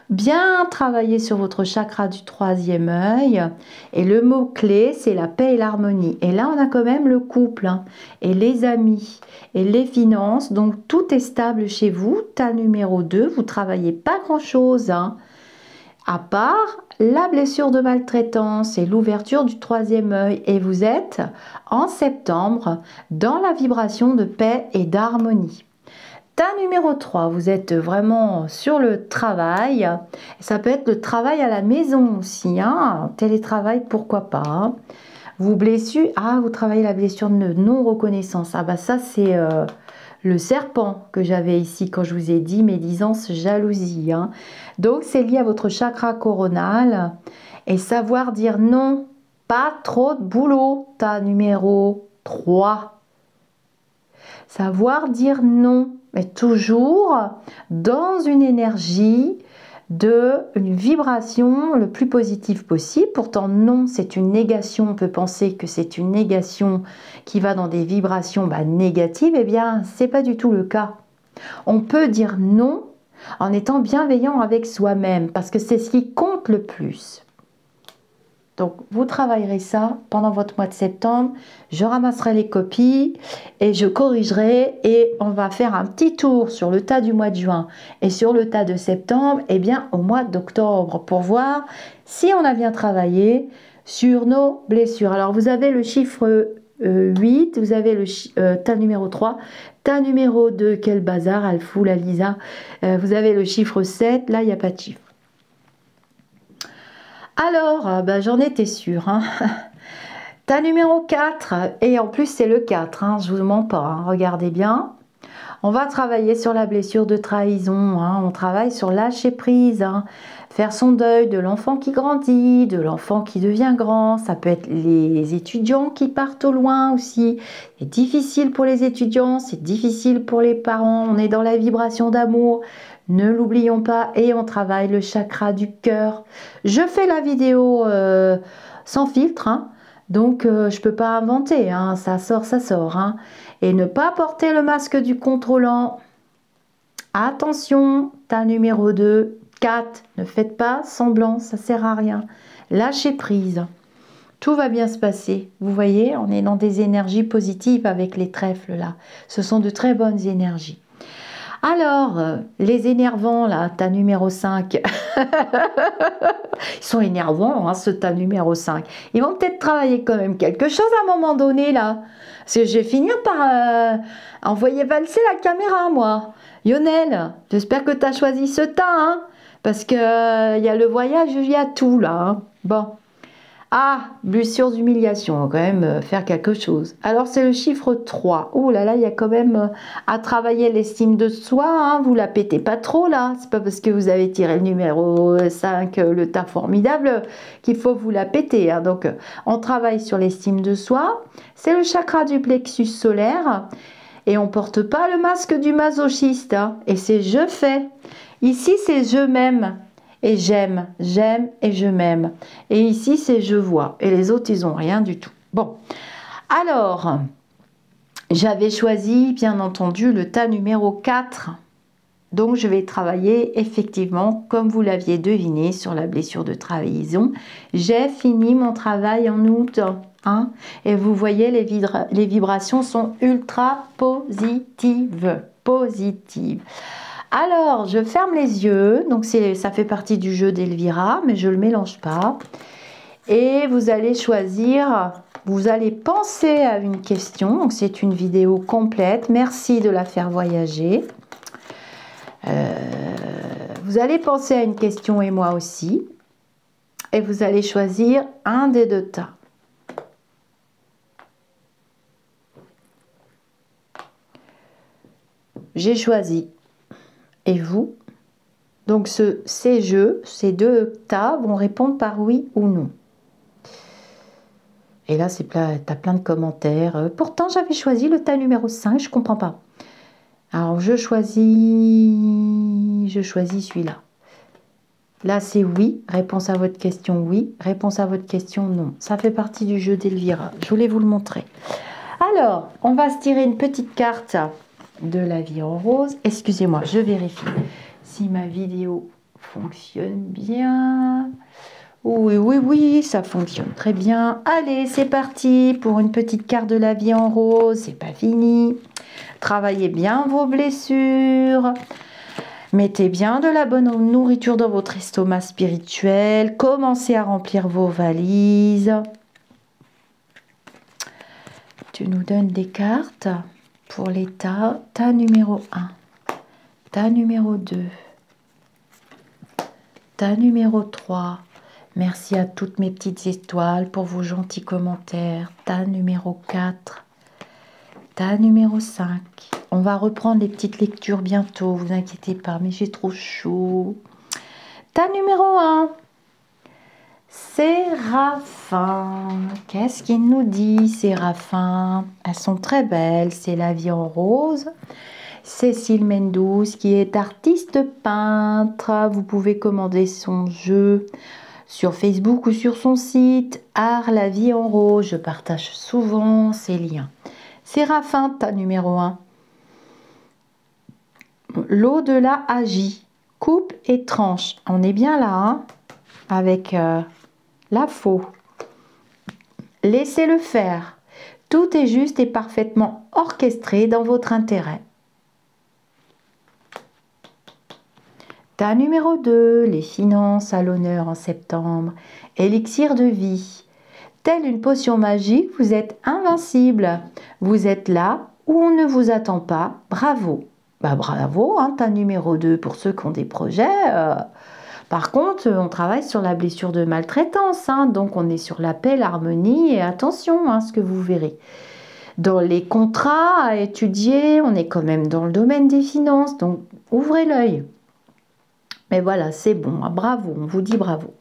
Bien travailler sur votre chakra du 3e œil. Et le mot-clé, c'est la paix et l'harmonie. Et là, on a quand même le couple, hein, et les amis, et les finances. Donc, tout est stable chez vous. Tas numéro 2, vous ne travaillez pas grand-chose, hein, à part la blessure de maltraitance et l'ouverture du 3e œil. Et vous êtes en septembre dans la vibration de paix et d'harmonie. Tas numéro 3, vous êtes vraiment sur le travail. Ça peut être le travail à la maison aussi, hein. Télétravail, pourquoi pas, hein. Vous vous travaillez la blessure de non-reconnaissance. Ah bah ça, c'est le serpent que j'avais ici quand je vous ai dit médisance, jalousie, hein. Donc c'est lié à votre chakra coronal et savoir dire non, pas trop de boulot. Tas numéro 3, savoir dire non, mais toujours dans une énergie une vibration le plus positive possible. Pourtant non, c'est une négation. On peut penser que c'est une négation qui va dans des vibrations négatives. Eh bien, c'est pas du tout le cas. On peut dire non en étant bienveillant avec soi-même, parce que c'est ce qui compte le plus. Donc, vous travaillerez ça pendant votre mois de septembre. Je ramasserai les copies et je corrigerai. Et on va faire un petit tour sur le tas du mois de juin et sur le tas de septembre, et bien au mois d'octobre, pour voir si on a bien travaillé sur nos blessures. Alors, vous avez le chiffre 8, vous avez le tas numéro 3, tas numéro 2, quel bazar, elle fout la Lisa. Vous avez le chiffre 7, là, il n'y a pas de chiffre. Alors, j'en étais sûre, hein. Tas numéro 4, et en plus c'est le 4, hein, je vous mens pas, hein, regardez bien. On va travailler sur la blessure de trahison, hein, on travaille sur lâcher prise, hein, faire son deuil de l'enfant qui grandit, de l'enfant qui devient grand. Ça peut être les étudiants qui partent au loin aussi. C'est difficile pour les étudiants, c'est difficile pour les parents, on est dans la vibration d'amour. Ne l'oublions pas, et on travaille le chakra du cœur. Je fais la vidéo sans filtre, hein, donc je ne peux pas inventer, hein, ça sort. Hein. Et ne pas porter le masque du contrôlant. Attention, tas numéro 2, 4, ne faites pas semblant, ça ne sert à rien. Lâchez prise. Tout va bien se passer. Vous voyez, on est dans des énergies positives avec les trèfles là. Ce sont de très bonnes énergies. Alors, les énervants, là, tas numéro 5, ils sont énervants, hein, ce tas numéro 5. Ils vont peut-être travailler quand même quelque chose à un moment donné, là. Parce que je vais finir par envoyer valser la caméra, moi. Lionel, j'espère que tu as choisi ce tas, hein, parce qu'il y a le voyage, il y a tout, là. Hein. Bon. Ah, blessure d'humiliation, on va quand même faire quelque chose. Alors, c'est le chiffre 3. Oh là là, il y a quand même à travailler l'estime de soi. Hein. Vous la pétez pas trop, là. C'est pas parce que vous avez tiré le numéro 5, le tas formidable, qu'il faut vous la péter. Hein. Donc, on travaille sur l'estime de soi. C'est le chakra du plexus solaire. Et on porte pas le masque du masochiste, hein. Et c'est je fais. Ici, c'est je m'aime. Et j'aime et je m'aime. Et ici, c'est je vois. Et les autres, ils ont rien du tout. Bon, alors, j'avais choisi, bien entendu, le tas numéro 4. Donc, je vais travailler effectivement, comme vous l'aviez deviné, sur la blessure de trahison. J'ai fini mon travail en août. Hein, et vous voyez, les vibrations sont ultra positives. Positives. Alors, je ferme les yeux. Donc, ça fait partie du jeu d'Elvira, mais je ne le mélange pas. Et vous allez choisir, vous allez penser à une question. Donc, c'est une vidéo complète. Merci de la faire voyager. Vous allez penser à une question et moi aussi. Et vous allez choisir un des deux tas. J'ai choisi. Et vous? Donc, ces deux tas vont répondre par oui ou non. Et là, t'as plein de commentaires. Pourtant, j'avais choisi le tas numéro 5, je comprends pas. Alors, je choisis celui-là. Là, c'est oui. Réponse à votre question, oui. Réponse à votre question, non. Ça fait partie du jeu d'Elvira. Je voulais vous le montrer. Alors, on va se tirer une petite carte de la vie en rose. Excusez-moi, je vérifie si ma vidéo fonctionne bien. Oui, oui, oui, ça fonctionne très bien. Allez, c'est parti pour une petite carte de la vie en rose. C'est pas fini. Travaillez bien vos blessures. Mettez bien de la bonne nourriture dans votre estomac spirituel. Commencez à remplir vos valises. Tu nous donnes des cartes pour les tas. Tas numéro 1. Tas numéro 2. Tas numéro 3. Merci à toutes mes petites étoiles pour vos gentils commentaires. Tas numéro 4. Tas numéro 5. On va reprendre les petites lectures bientôt, vous inquiétez pas, mais j'ai trop chaud. Tas numéro 1. Séraphin. Qu'est-ce qu'il nous dit, Séraphin? Elles sont très belles. C'est la vie en rose. Cécile Mendous, qui est artiste peintre. Vous pouvez commander son jeu sur Facebook ou sur son site Art la vie en rose. Je partage souvent ces liens. Séraphin, tas numéro 1. L'au-delà agit, coupe et tranche. On est bien là, hein, avec la faux. Laissez-le faire. Tout est juste et parfaitement orchestré dans votre intérêt. Tas numéro 2, les finances à l'honneur en septembre. Élixir de vie. Telle une potion magique, vous êtes invincible. Vous êtes là où on ne vous attend pas. Bravo. Bah bravo, hein, tas numéro 2 pour ceux qui ont des projets. Par contre, on travaille sur la blessure de maltraitance. Hein, donc, on est sur la paix, l'harmonie et attention à ce que vous verrez. Dans les contrats à étudier, on est quand même dans le domaine des finances. Donc, ouvrez l'œil. Mais voilà, c'est bon. Hein, bravo, on vous dit bravo.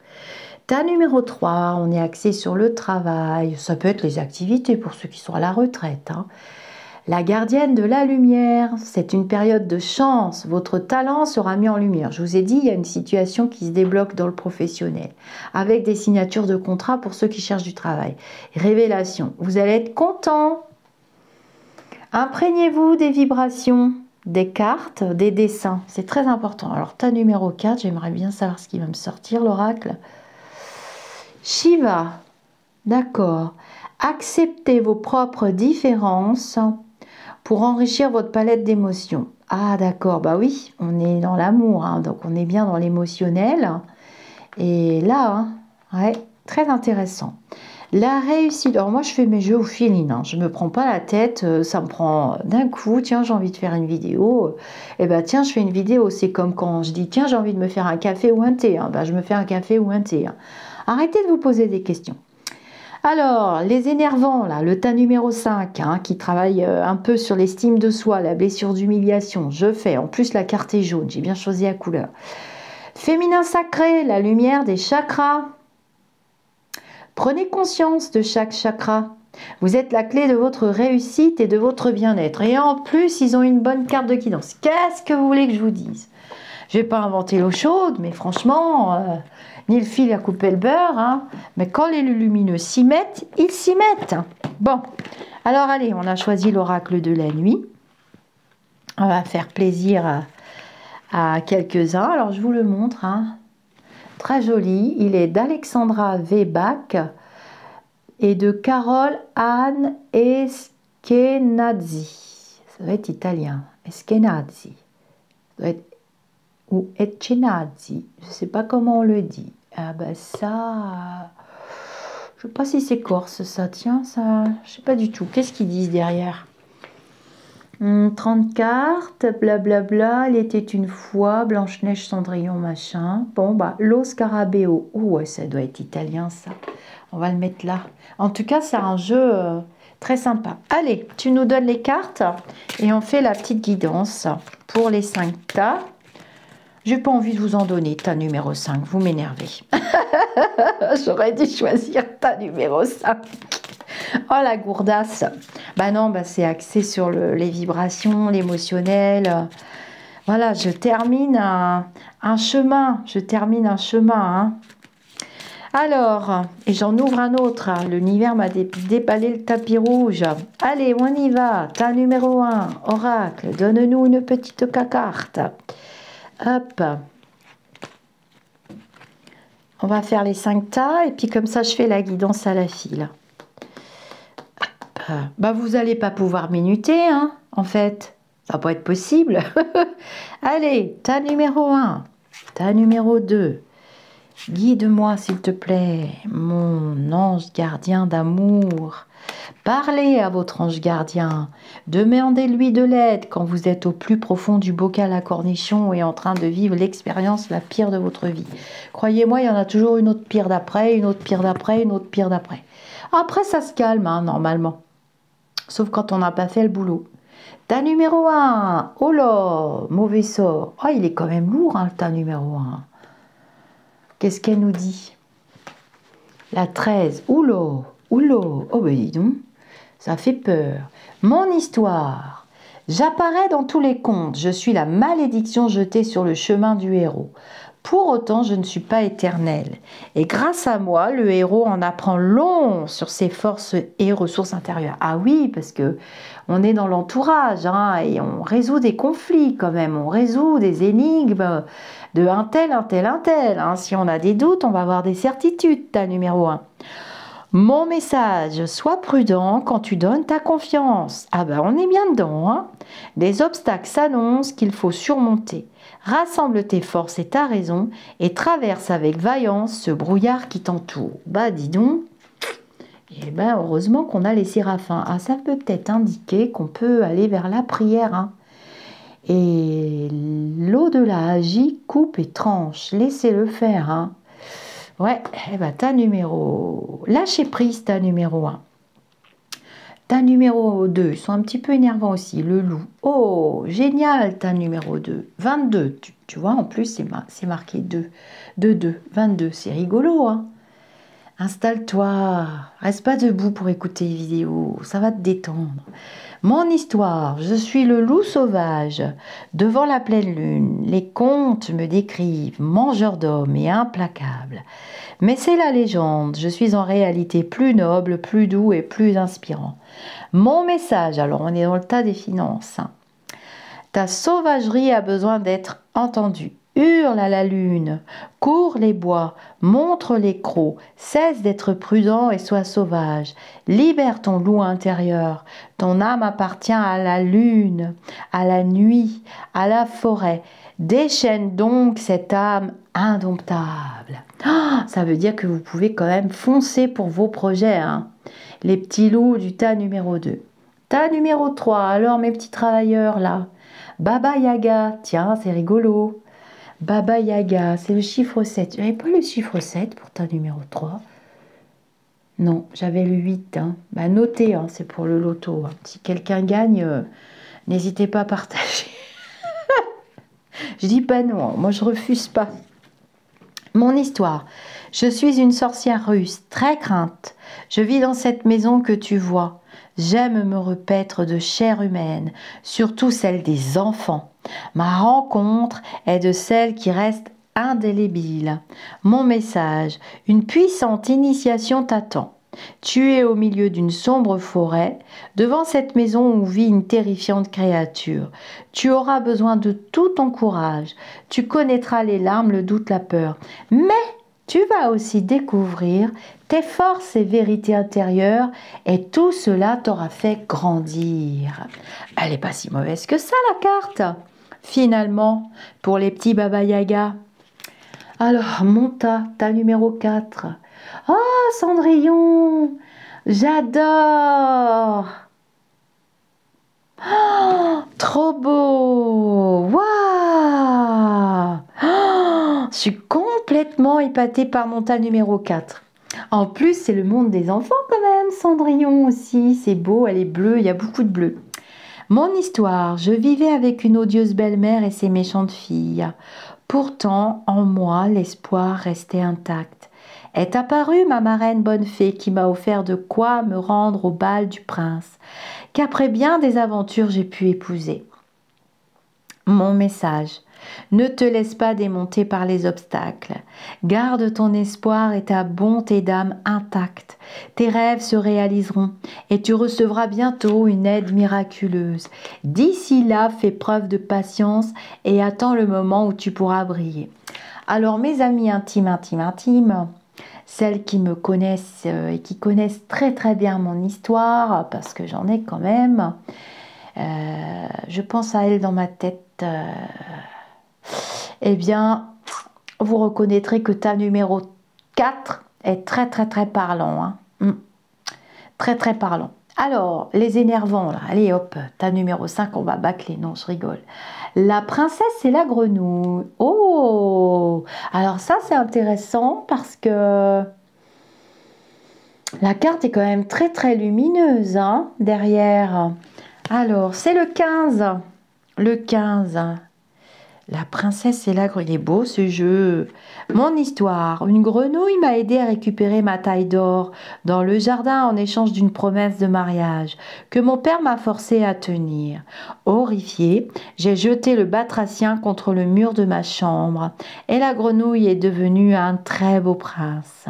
Tas numéro 3, on est axé sur le travail. Ça peut être les activités pour ceux qui sont à la retraite. Hein. La gardienne de la lumière, c'est une période de chance. Votre talent sera mis en lumière. Je vous ai dit, il y a une situation qui se débloque dans le professionnel. Avec des signatures de contrat pour ceux qui cherchent du travail. Révélation, vous allez être content. Imprégnez-vous des vibrations, des cartes, des dessins. C'est très important. Alors, tas numéro 4, j'aimerais bien savoir ce qui va me sortir, l'oracle. Shiva, d'accord. Acceptez vos propres différences pour enrichir votre palette d'émotions. Ah d'accord, bah oui, on est dans l'amour, hein, donc on est bien dans l'émotionnel. Et là, hein, ouais, très intéressant. La réussite, alors moi je fais mes jeux au feeling, hein, je me prends pas la tête, ça me prend d'un coup, tiens j'ai envie de faire une vidéo, et ben tiens je fais une vidéo, c'est comme quand je dis tiens j'ai envie de me faire un café ou un thé, hein, ben, je me fais un café ou un thé. Hein. Arrêtez de vous poser des questions. Alors, les énervants, là, le tas numéro 5, hein, qui travaille un peu sur l'estime de soi, la blessure d'humiliation, je fais. En plus, la carte est jaune, j'ai bien choisi la couleur. Féminin sacré, la lumière des chakras. Prenez conscience de chaque chakra. Vous êtes la clé de votre réussite et de votre bien-être. Et en plus, ils ont une bonne carte de guidance. Qu'est-ce que vous voulez que je vous dise? Je vais pas inventer l'eau chaude, mais franchement, ni le fil à couper le beurre. Hein. Mais quand les lumineux s'y mettent, ils s'y mettent. Bon, alors allez, on a choisi l'oracle de la nuit. On va faire plaisir à quelques-uns. Alors, je vous le montre. Hein. Très joli. Il est d'Alexandra Weibach et de Carole Anne Eskenazi. Ça doit être italien. Eskenazi. Ça doit être... Ou Eskenazi. Je ne sais pas comment on le dit. Ah ben ça... Je ne sais pas si c'est corse ça. Tiens, ça... Je ne sais pas du tout. Qu'est-ce qu'ils disent derrière? 30 cartes, blablabla, il était une fois, Blanche-Neige, Cendrillon, machin. Bon, bah, Lo Scarabeo. Oh, ouais, ça doit être italien, ça. On va le mettre là. En tout cas, c'est un jeu très sympa. Allez, tu nous donnes les cartes et on fait la petite guidance pour les 5 tas. J'ai pas envie de vous en donner, tas numéro 5, vous m'énervez. J'aurais dû choisir tas numéro 5. Oh la gourdasse. Bah non, bah c'est axé sur les vibrations, l'émotionnel. Voilà, je termine un chemin. Je termine un chemin. Hein. Alors, et j'en ouvre un autre. Hein. L'univers m'a déballé le tapis rouge. Allez, on y va. Tas numéro 1, oracle. Donne-nous une petite carte. Hop. On va faire les 5 tas. Et puis comme ça, je fais la guidance à la file. Bah vous n'allez pas pouvoir minuter, hein, en fait. Ça va pas être possible. Allez, tas numéro 1, tas numéro 2. Guide-moi, s'il te plaît, mon ange gardien d'amour. Parlez à votre ange gardien. Demandez-lui de l'aide quand vous êtes au plus profond du bocal à cornichons et en train de vivre l'expérience la pire de votre vie. Croyez-moi, il y en a toujours une autre pire d'après, une autre pire d'après, une autre pire d'après. Après, ça se calme, hein, normalement. Sauf quand on n'a pas fait le boulot. Tas numéro 1. Oh là, mauvais sort. Oh, il est quand même lourd, hein, le tas numéro 1. Qu'est-ce qu'elle nous dit? La 13. Oula, oula. Oh, ben dis donc, ça fait peur. Mon histoire. J'apparais dans tous les contes. Je suis la malédiction jetée sur le chemin du héros. Pour autant, je ne suis pas éternelle. Et grâce à moi, le héros en apprend long sur ses forces et ressources intérieures. Ah oui, parce que on est dans l'entourage, hein, et on résout des conflits quand même. On résout des énigmes de un tel, un tel, un tel. Hein. Si on a des doutes, on va avoir des certitudes, tas numéro 1. Mon message, sois prudent quand tu donnes ta confiance. Ah ben, on est bien dedans. Hein. Des obstacles s'annoncent qu'il faut surmonter. Rassemble tes forces et ta raison et traverse avec vaillance ce brouillard qui t'entoure. Bah dis donc, eh ben, heureusement qu'on a les séraphins. Ah, ça peut peut-être indiquer qu'on peut aller vers la prière. Hein. Et l'au-delà agit, coupe et tranche. Laissez-le faire. Hein. Ouais, eh ben, ta numéro... Lâchez prise, ta numéro 1. Ta numéro 2, ils sont un petit peu énervants aussi, le loup. Oh, génial, ta numéro 2. 22, tu vois, en plus, c'est marqué 2. 2, 22, c'est rigolo, hein. Installe-toi, reste pas debout pour écouter les vidéos, ça va te détendre. Mon histoire, je suis le loup sauvage. Devant la pleine lune, les contes me décrivent, mangeur d'hommes et implacable. Mais c'est la légende, je suis en réalité plus noble, plus doux et plus inspirant. Mon message, alors on est dans le tas des finances. Hein. Ta sauvagerie a besoin d'être entendue. Hurle à la lune, cours les bois, montre les crocs, cesse d'être prudent et sois sauvage. Libère ton loup intérieur, ton âme appartient à la lune, à la nuit, à la forêt. Déchaîne donc cette âme indomptable. Oh, ça veut dire que vous pouvez quand même foncer pour vos projets. Hein. Les petits loups du tas numéro 2. Tas numéro 3, alors mes petits travailleurs là. Baba Yaga, tiens, c'est rigolo. Baba Yaga, c'est le chiffre 7. J'avais pas le chiffre 7 pour ta numéro 3. Non, j'avais le 8. Hein. Bah, notez, hein, c'est pour le loto. Hein. Si quelqu'un gagne, n'hésitez pas à partager. Je dis pas non, moi je refuse pas. Mon histoire. Je suis une sorcière russe, très crainte. Je vis dans cette maison que tu vois. J'aime me repaître de chair humaine, surtout celle des enfants. Ma rencontre est de celle qui reste indélébile. Mon message, une puissante initiation t'attend. Tu es au milieu d'une sombre forêt, devant cette maison où vit une terrifiante créature. Tu auras besoin de tout ton courage. Tu connaîtras les larmes, le doute, la peur. Mais tu vas aussi découvrir tes forces et vérités intérieures et tout cela t'aura fait grandir. Elle n'est pas si mauvaise que ça, la carte. Finalement, pour les petits Baba Yaga. Alors, Monta, ta numéro 4. Oh, Cendrillon, j'adore. Oh, trop beau. Waouh. Oh, je suis complètement épatée par mon tas numéro 4. En plus, c'est le monde des enfants quand même, Cendrillon aussi. C'est beau, elle est bleue, il y a beaucoup de bleu. Mon histoire, je vivais avec une odieuse belle-mère et ses méchantes filles. Pourtant, en moi, l'espoir restait intact. Est apparue ma marraine bonne fée qui m'a offert de quoi me rendre au bal du prince, qu'après bien des aventures j'ai pu épouser. Mon message, ne te laisse pas démonter par les obstacles. Garde ton espoir et ta bonté d'âme intacte. Tes rêves se réaliseront et tu recevras bientôt une aide miraculeuse. D'ici là, fais preuve de patience et attends le moment où tu pourras briller. Alors mes amis intimes, celles qui me connaissent et qui connaissent très très bien mon histoire, parce que j'en ai quand même, je pense à elles dans ma tête, eh bien, vous reconnaîtrez que ta numéro 4 est très très très parlant. Hein. Très très parlant. Alors, les énervants, là, allez hop, ta numéro 5, on va bâcler, non, je rigole. La princesse et la grenouille. Oh, alors ça c'est intéressant parce que la carte est quand même très très lumineuse hein, derrière. Alors, c'est le 15. Le 15. La princesse et la grenouille. Il est beau ce jeu. Mon histoire. Une grenouille m'a aidé à récupérer ma taille d'or dans le jardin en échange d'une promesse de mariage que mon père m'a forcé à tenir. Horrifiée, j'ai jeté le batracien contre le mur de ma chambre et la grenouille est devenue un très beau prince.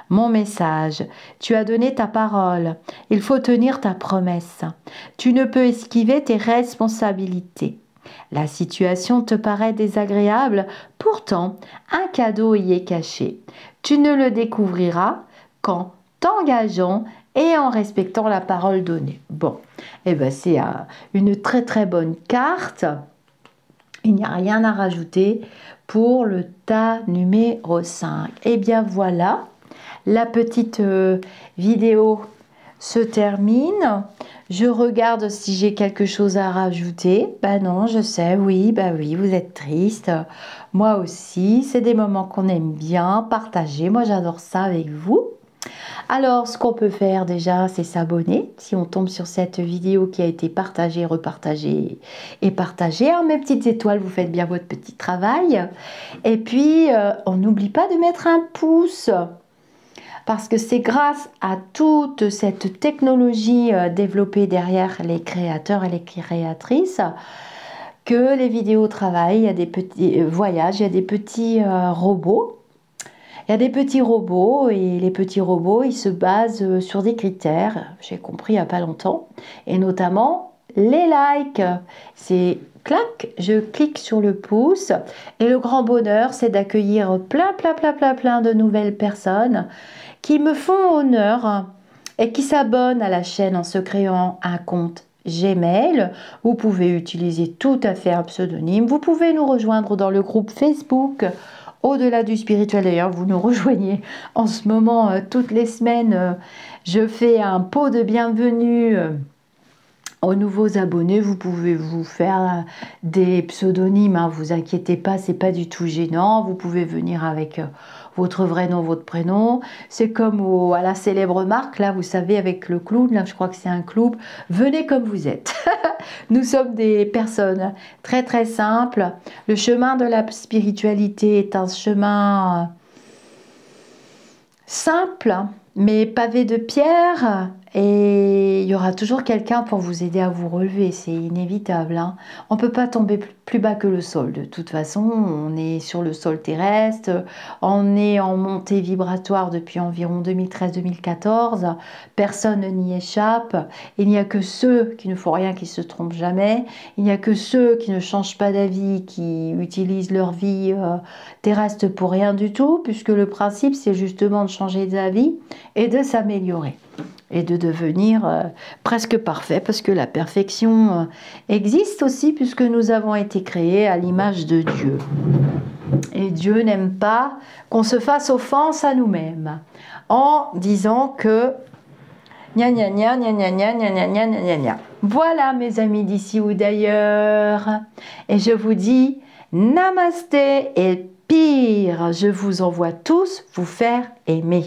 Mon message. Tu as donné ta parole. Il faut tenir ta promesse. Tu ne peux esquiver tes responsabilités. La situation te paraît désagréable, pourtant un cadeau y est caché. Tu ne le découvriras qu'en t'engageant et en respectant la parole donnée. Bon, eh ben c'est une très très bonne carte. Il n'y a rien à rajouter pour le tas numéro 5. Eh bien voilà, la petite vidéo se termine. Je regarde si j'ai quelque chose à rajouter. Ben non, je sais, oui, ben oui, vous êtes triste. Moi aussi, c'est des moments qu'on aime bien partager. Moi, j'adore ça avec vous. Alors, ce qu'on peut faire déjà, c'est s'abonner. Si on tombe sur cette vidéo qui a été partagée, repartagée et partagée, hein, mes petites étoiles, vous faites bien votre petit travail. Et puis, on n'oublie pas de mettre un pouce. Parce que c'est grâce à toute cette technologie développée derrière les créateurs et les créatrices que les vidéos travaillent. Il y a des petits voyages, il y a des petits robots. Il y a des petits robots et les petits robots, ils se basent sur des critères, j'ai compris il n'y a pas longtemps, et notamment les likes. C'est clac, je clique sur le pouce et le grand bonheur, c'est d'accueillir plein de nouvelles personnes qui me font honneur et qui s'abonnent à la chaîne en se créant un compte Gmail. Vous pouvez utiliser tout à fait un pseudonyme. Vous pouvez nous rejoindre dans le groupe Facebook Au-delà du spirituel. D'ailleurs, vous nous rejoignez en ce moment toutes les semaines. Je fais un pot de bienvenue aux nouveaux abonnés. Vous pouvez vous faire des pseudonymes, hein, vous inquiétez pas, c'est pas du tout gênant. Vous pouvez venir avec votre vrai nom, votre prénom. C'est comme à la célèbre marque, là, vous savez, avec le clown, là, je crois que c'est un clown. Venez comme vous êtes. Nous sommes des personnes très très simples. Le chemin de la spiritualité est un chemin simple, mais pavé de pierre, et il y aura toujours quelqu'un pour vous aider à vous relever, c'est inévitable, hein. On ne peut pas tomber plus bas que le sol, de toute façon, on est sur le sol terrestre, on est en montée vibratoire depuis environ 2013-2014, personne n'y échappe, il n'y a que ceux qui ne font rien, qui se trompent jamais, il n'y a que ceux qui ne changent pas d'avis, qui utilisent leur vie terrestre pour rien du tout, puisque le principe c'est justement de changer d'avis et de s'améliorer et de devenir presque parfait, parce que la perfection existe aussi, puisque nous avons été créés à l'image de Dieu. Et Dieu n'aime pas qu'on se fasse offense à nous-mêmes en disant que gna gna gna gna gna gna gna gna gna gna gna. Voilà mes amis d'ici ou d'ailleurs, et je vous dis namasté, et pire, je vous envoie tous vous faire aimer.